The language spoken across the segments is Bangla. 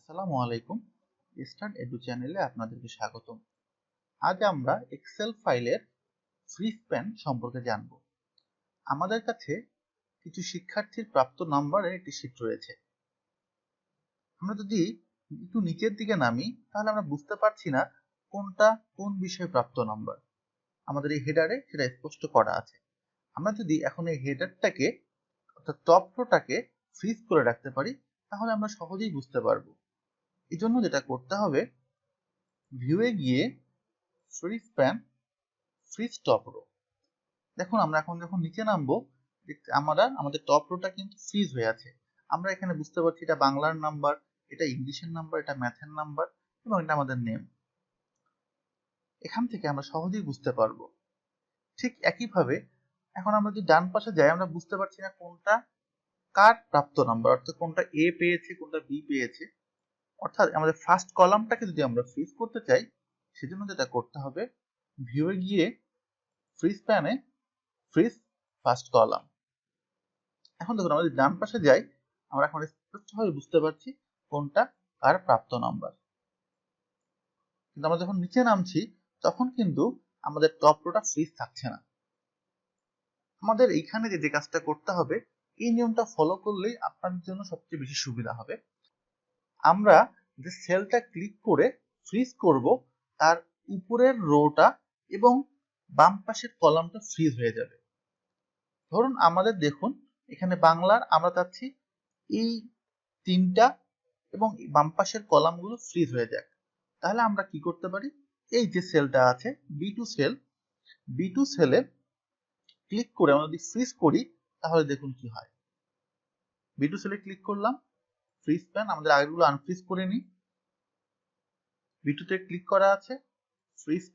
আসসালামু আলাইকুম। স্টার্ট এডু চ্যানেলে আপনাদেরকে স্বাগতম। আজ আমরা এক্সেল ফাইলের ফ্রি স্প্যান সম্পর্কে জানব। আমাদের কাছে কিছু শিক্ষার্থীর প্রাপ্ত নাম্বারের একটি শীট রয়েছে। আমরা যদি একটু নিচের দিকে নামি তাহলে আমরা বুঝতে পারছি না কোনটা কোন বিষয়ে প্রাপ্ত নাম্বার। আমাদের এই হেডারে সেটা স্পষ্ট করা আছে। আমরা যদি এখন এই হেডারটাকে অর্থাৎ টপ রোটাকে ফ্রিজ করে রাখতে পারি তাহলে আমরা সহজেই বুঝতে পারবো। এই জন্য যেটা করতে হবে, ভিউয়ে গিয়ে ফ্রি স্প্যান ফ্রিজ টপ রো। দেখুন আমরা এখন যখন নিচে নামবো আমাদের টপ রোটা কিন্তু ফ্রিজ হয়ে আছে। আমরা এখানে বুঝতে পারছি এটা বাংলার নাম্বার, এটা ইংলিশের নাম্বার, এটা ম্যাথের নাম্বার এবং এটা আমাদের নেম। এখান থেকে আমরা সহজেই বুঝতে পারবো। ঠিক একইভাবে এখন আমরা যদি ডান পাশে যাই আমরা বুঝতে পারছি না কোনটা কার প্রাপ্ত নাম্বার, অর্থাৎ কোনটা এ পেয়েছে কোনটা বি পেয়েছে। অর্থাৎ আমাদের ফার্স্ট কলামটাকে যদি আমরা ফ্রিজ করতে চাই সেজন্য যেটা করতে হবে, ভিউয়ে গিয়ে ফ্রি স্প্যানে ফ্রিজ ফার্স্ট কলাম। এখন দেখুন আমরা যদি ডান পাশে যাই আমরা এখন স্পষ্টভাবে বুঝতে পারছি কোনটা কার প্রাপ্ত নাম্বার। কিন্তু আমরা যখন নিচে নামছি তখন কিন্তু আমাদের টপ রোটা ফ্রিজ থাকছে না। আমাদের এইখানে যে কাজটা করতে হবে এই নিয়মটা ফলো করলেই আপনাদের জন্য সবচেয়ে বেশি সুবিধা হবে। আমরা যে সেলটা ক্লিক করে ফ্রিজ করব তার উপরের রোটা এবং বাম পাশের কলামটা ফ্রিজ হয়ে যাবে। ধরুন আমাদের দেখুন এখানে বাংলার আমরা চাচ্ছি এই তিনটা এবং বাম পাশের কলামগুলো ফ্রিজ হয়ে যাক। তাহলে আমরা কি করতে পারি, এই যে সেলটা আছে বি টু সেলে ক্লিক করে আমরা যদি ফ্রিজ করি তাহলে দেখুন কি হয়। বি2 সেলে ক্লিক করলাম, ফ্রিজ প্যান আমাদের আগেগুলো আনফ্রিজ করে নিই। বি2 তে ক্লিক করা আছে, ফ্রিজ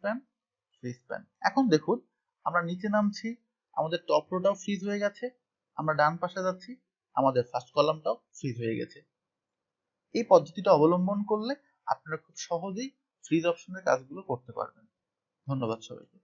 প্যান। এখন দেখুন আমরা নিচে নামছি, আমাদের টপ রোটাও ফ্রিজ হয়ে গেছে। আমরা ডান পাশে যাচ্ছি, আমাদের ফার্স্ট কলামটাও ফ্রিজ হয়ে গেছে। এই পদ্ধতিটা অবলম্বন করলে আপনারা খুব সহজেই ফ্রিজ অপশনের কাজগুলো করতে পারবেন। ধন্যবাদ সবাইকে।